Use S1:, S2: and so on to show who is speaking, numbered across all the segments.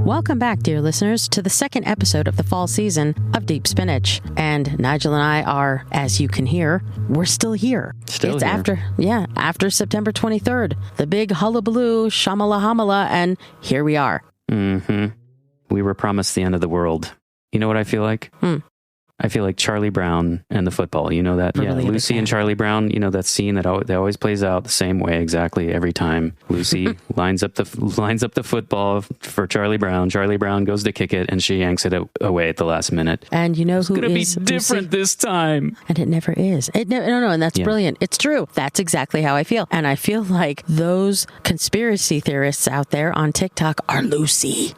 S1: Welcome back, dear listeners, to the second episode of the fall season of Deep Spinach. And Nigel and I are, as you can hear, we're still here.
S2: Still
S1: here. After September 23rd, the big hullabaloo, shamala hamala, and here we are.
S2: Mm-hmm. We were promised the end of the world. You know what I feel like? I feel like Charlie Brown and the football. You know that? Lucy and Charlie Brown. You know that scene that always plays out the same way exactly every time. Lucy lines up the football for Charlie Brown. Charlie Brown goes to kick it, and she yanks it away at the last minute.
S1: And you know who is
S2: going to be different this time?
S1: And it never is. No, and that's brilliant. It's true. That's exactly how I feel. And I feel like those conspiracy theorists out there on TikTok are Lucy.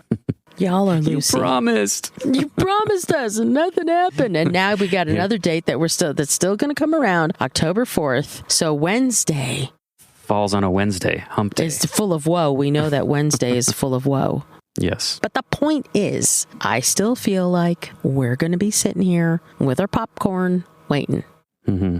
S1: Y'all are Lucy.
S2: You promised
S1: us and nothing happened. And now we got another date that's still going to come around, October 4th. So Wednesday
S2: falls on a Wednesday, hump day.
S1: Is full of woe. We know that Wednesday is full of woe.
S2: Yes.
S1: But the point is, I still feel like we're going to be sitting here with our popcorn waiting.
S2: Mm-hmm.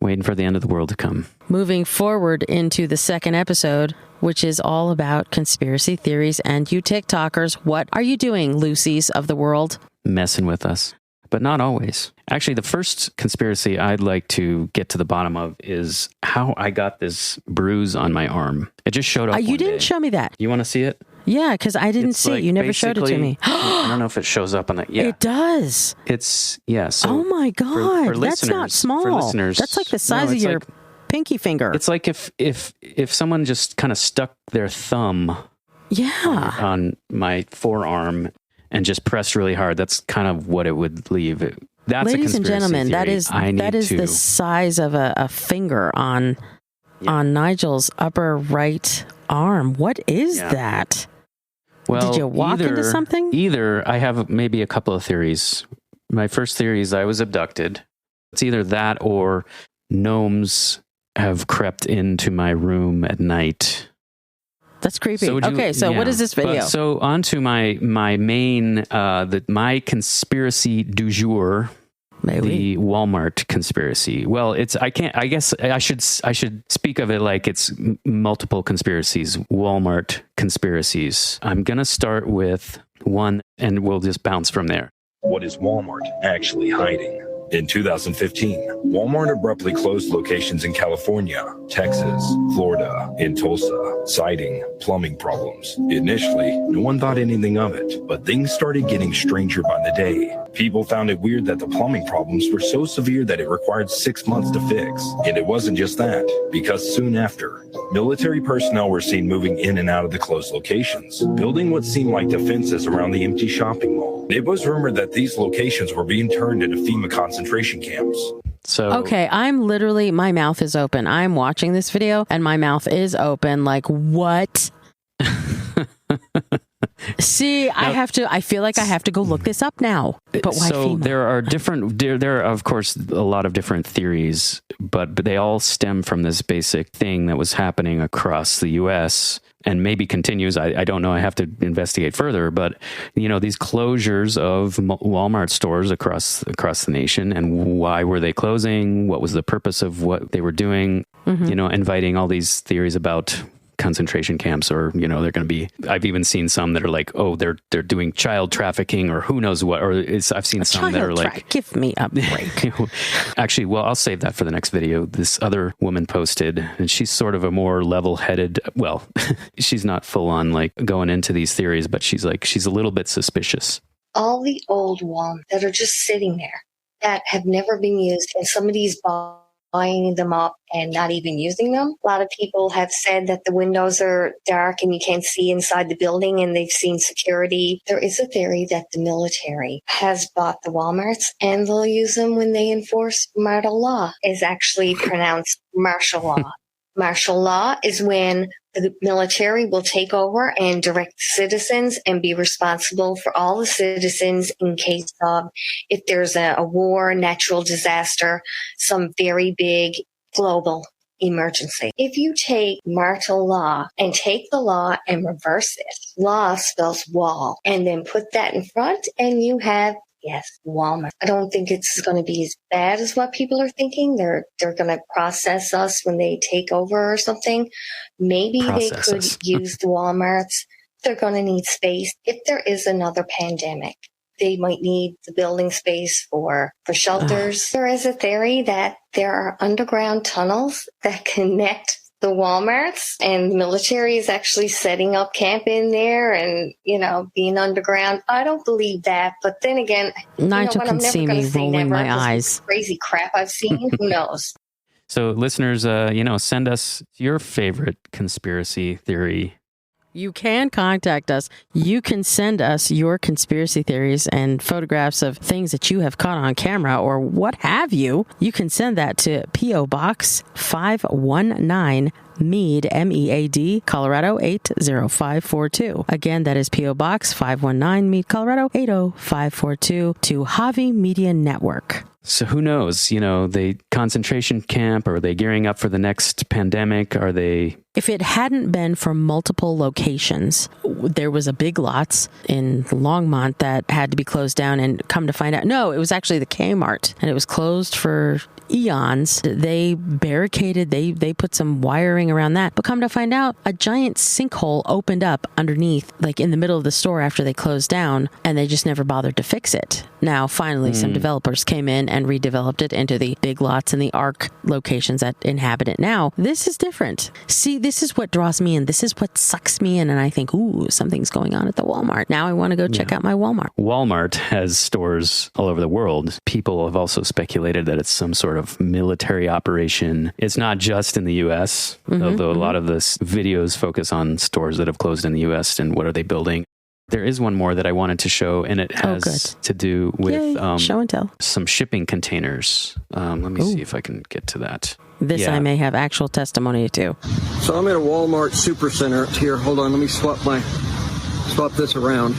S2: Waiting for the end of the world to come.
S1: Moving forward into the second episode, which is all about conspiracy theories and you TikTokers. What are you doing, Lucy's of the world?
S2: Messing with us. But not always. Actually, the first conspiracy I'd like to get to the bottom of is how I got this bruise on my arm. It just showed up
S1: You didn't show me that.
S2: You want to see it?
S1: Yeah, because I didn't see it. You never showed it to me.
S2: I don't know if it shows up on that. Yeah,
S1: it does.
S2: So
S1: oh my God, that's not small.
S2: For listeners,
S1: that's like the size of your pinky finger.
S2: It's like if someone just kind of stuck their thumb on my forearm and just pressed really hard. That's kind of what it would leave. That's
S1: Ladies
S2: a conspiracy
S1: and gentlemen,
S2: theory.
S1: that is the size of a finger on Nigel's upper right arm. What is that?
S2: Well,
S1: did you walk into something?
S2: Either I have maybe a couple of theories. My first theory is I was abducted. It's either that or gnomes have crept into my room at night.
S1: That's creepy. So what is this video?
S2: So on to my main, my conspiracy du jour. The Walmart conspiracy. Well, I guess I should speak of it like it's multiple conspiracies. Walmart conspiracies. I'm going to start with one and we'll just bounce from there.
S3: What is Walmart actually hiding? In 2015, Walmart abruptly closed locations in California, Texas, Florida, and Tulsa, citing plumbing problems. Initially, no one thought anything of it, but things started getting stranger by the day. People found it weird that the plumbing problems were so severe that it required 6 months to fix. And it wasn't just that, because soon after, military personnel were seen moving in and out of the closed locations, building what seemed like defenses around the empty shopping mall. It was rumored that these locations were being turned into FEMA concentration camps.
S1: Okay, my mouth is open. I'm watching this video and my mouth is open. Like, what? See, I feel like I have to go look this up now. But why FEMA?
S2: There are of course a lot of different theories, but they all stem from this basic thing that was happening across the US and maybe continues. I don't know. I have to investigate further, but these closures of Walmart stores across the nation, and why were they closing? What was the purpose of what they were doing? Mm-hmm. Inviting all these theories about concentration camps, or they're going to be. I've even seen some that are like, oh, they're doing child trafficking, or who knows what. Or I've seen some that are like,
S1: give me a break.
S2: Actually, well, I'll save that for the next video. This other woman posted, and she's sort of a more level-headed. Well, she's not full on like going into these theories, but she's a little bit suspicious.
S4: All the old ones that are just sitting there that have never been used, and somebody's buying them up and not even using them. A lot of people have said that the windows are dark and you can't see inside the building, and they've seen security. There is a theory that the military has bought the Walmarts and they'll use them when they enforce martial law. Is actually pronounced martial law. Martial law is when the military will take over and direct citizens and be responsible for all the citizens in case of if there's a war, natural disaster, some very big global emergency. If you take martial law and take the law and reverse it, law spells wall, and then put that in front and you have Walmart. I don't think it's going to be as bad as what people are thinking. They're going to process us when they take over or something. Maybe they could use the Walmarts They're going to need space. If there is another pandemic, they might need the building space for shelters. There is a theory that there are underground tunnels that connect the Walmarts, and the military is actually setting up camp in there and, being underground. I don't believe that. But then again,
S1: Nigel can see me rolling my eyes.
S4: Crazy crap I've seen. Who knows?
S2: So listeners, send us your favorite conspiracy theory.
S1: You can contact us. You can send us your conspiracy theories and photographs of things that you have caught on camera or what have you. You can send that to P.O. Box 519 Mead, MEAD, Colorado 80542. Again, that is P.O. Box 519 Mead, Colorado 80542 to Javi Media Network.
S2: So who knows, they concentration camp, or are they gearing up for the next pandemic? Are they...
S1: If it hadn't been for multiple locations, there was a Big Lots in Longmont that had to be closed down, and come to find out, no, it was actually the Kmart, and it was closed for eons. They barricaded, they put some wiring around that, but come to find out, a giant sinkhole opened up underneath, like in the middle of the store after they closed down, and they just never bothered to fix it. Now, finally, some developers came in and redeveloped it into the Big Lots and the ARC locations that inhabit it now. This is different. See, this is what draws me in. This is what sucks me in, and I think, ooh, something's going on at the Walmart. Now I want to go check out my Walmart.
S2: Walmart has stores all over the world. People have also speculated that it's some sort of military operation. It's not just in the U.S., although a lot of the videos focus on stores that have closed in the U.S. and what are they building. There is one more that I wanted to show, and it has to do with
S1: show and tell.
S2: Some shipping containers. Let me see if I can get to that.
S1: This I may have actual testimony to.
S5: So I'm at a Walmart Supercenter here. Hold on, let me swap this around.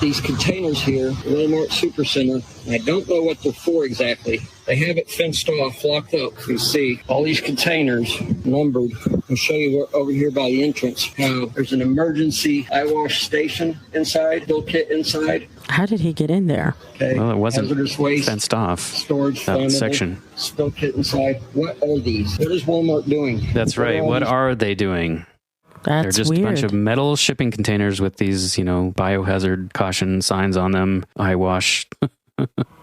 S5: These containers here, Walmart Supercenter, I don't know what they're for exactly. They have it fenced off, locked up. You can see all these containers numbered. I'll show you over here by the entrance how there's an emergency eye wash station inside, bill kit inside.
S1: How did he get in there?
S2: Okay. Well, it wasn't
S5: hazardous waste,
S2: fenced off.
S5: Storage
S2: that section.
S5: Spill kit inside. What are these? What is Walmart doing?
S2: That's right. What are they doing? They're just
S1: weird.
S2: A bunch of metal shipping containers with these, biohazard caution signs on them. Eye wash.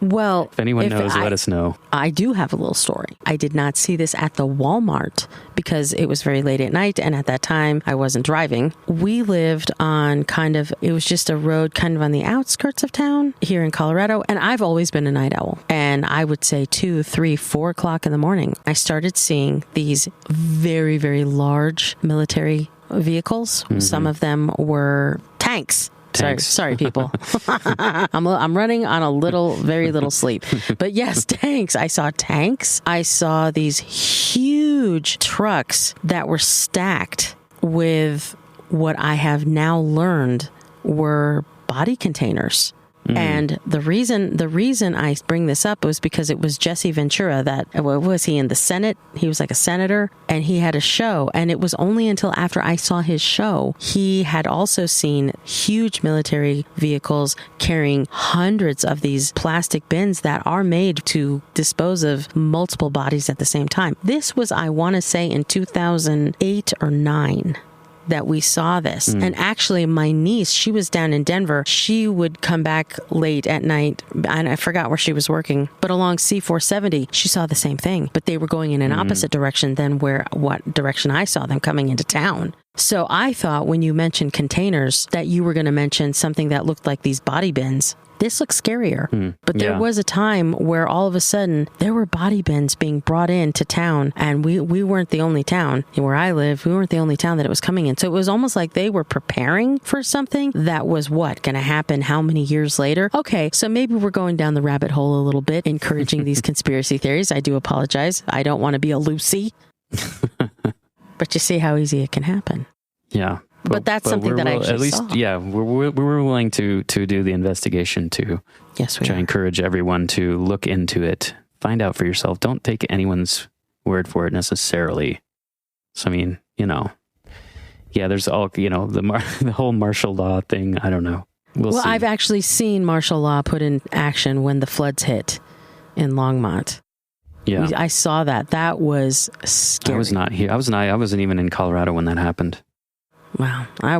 S1: Well,
S2: if anyone knows, let us know.
S1: I do have a little story. I did not see this at the Walmart because it was very late at night, and at that time I wasn't driving. We lived on it was just a road kind of on the outskirts of town here in Colorado, and I've always been a night owl. And I would say 2, 3, 4 o'clock in the morning, I started seeing these very, very large military vehicles. Some of them were tanks. Sorry, people. I'm running on very little sleep. But yes, tanks. I saw tanks. I saw these huge trucks that were stacked with what I have now learned were body containers. And the reason I bring this up was because it was Jesse Ventura was he in the Senate? He was like a senator, and he had a show. And it was only until after I saw his show, he had also seen huge military vehicles carrying hundreds of these plastic bins that are made to dispose of multiple bodies at the same time. This was, I want to say, in 2008 or 9. That we saw this. And actually my niece, she was down in Denver. She would come back late at night, and I forgot where she was working, but along C470, she saw the same thing, but they were going in an opposite direction than what direction I saw them coming into town. So I thought when you mentioned containers that you were going to mention something that looked like these body bins. This looks scarier. But there was a time where all of a sudden there were body bins being brought into town, and we weren't the only town. Where I live, we weren't the only town that it was coming in. So it was almost like they were preparing for something that was going to happen how many years later? Okay, so maybe we're going down the rabbit hole a little bit, encouraging these conspiracy theories. I do apologize. I don't want to be a Lucy. But you see how easy it can happen.
S2: Yeah.
S1: But that's something that I actually saw.
S2: We're willing to do the investigation to try to encourage everyone to look into it, find out for yourself. Don't take anyone's word for it necessarily. So, I mean, there's all, the whole martial law thing. I don't know. We'll see.
S1: I've actually seen martial law put in action when the floods hit in Longmont.
S2: Yeah.
S1: I saw that. That was scary.
S2: I was not here. I wasn't even in Colorado when that happened.
S1: Wow. I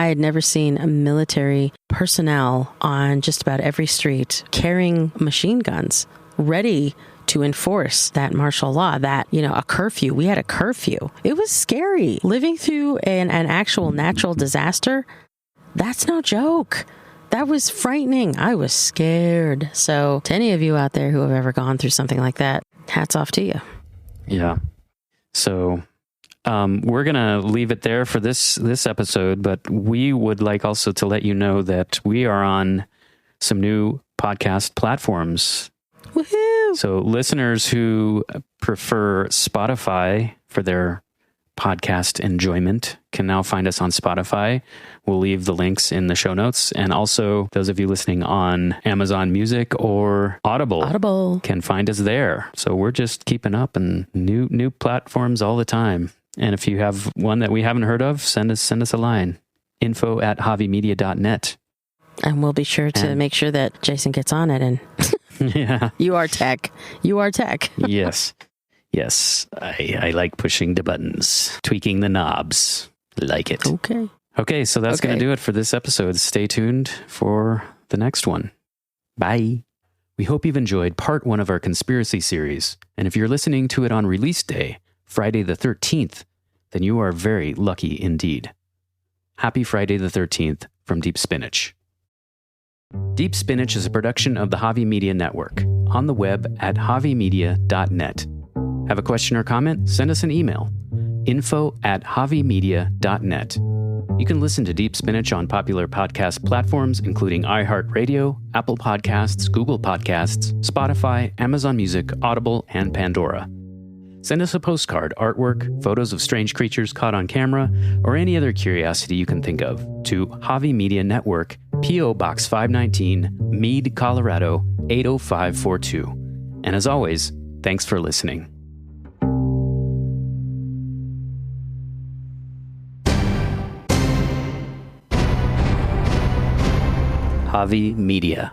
S1: had never seen a military personnel on just about every street carrying machine guns, ready to enforce that martial law, that, a curfew. We had a curfew. It was scary. Living through an actual natural disaster, that's no joke. That was frightening. I was scared. So to any of you out there who have ever gone through something like that, hats off to you.
S2: Yeah. So we're going to leave it there for this episode, but we would like also to let you know that we are on some new podcast platforms.
S1: Woohoo!
S2: So listeners who prefer Spotify for their podcast enjoyment can now find us on Spotify. We'll leave the links in the show notes. And also those of you listening on Amazon Music or Audible can find us there. So we're just keeping up and new platforms all the time. And if you have one that we haven't heard of, send us a line. info@javimedia.net.
S1: And we'll be sure to make sure that Jason gets on it. And
S2: yeah,
S1: you are tech.
S2: Yes. I like pushing the buttons, tweaking the knobs. Like it. Okay, so that's going to do it for this episode. Stay tuned for the next one. Bye. We hope you've enjoyed part 1 of our conspiracy series. And if you're listening to it on release day, Friday the 13th, then you are very lucky indeed. Happy Friday the 13th from Deep Spinach. Deep Spinach is a production of the Javi Media Network, on the web at javimedia.net. Have a question or comment? Send us an email, info@javimedia.net. You can listen to Deep Spinach on popular podcast platforms, including iHeartRadio, Apple Podcasts, Google Podcasts, Spotify, Amazon Music, Audible, and Pandora. Send us a postcard, artwork, photos of strange creatures caught on camera, or any other curiosity you can think of to Javi Media Network, P.O. Box 519, Meade, Colorado, 80542. And as always, thanks for listening. Javi Media.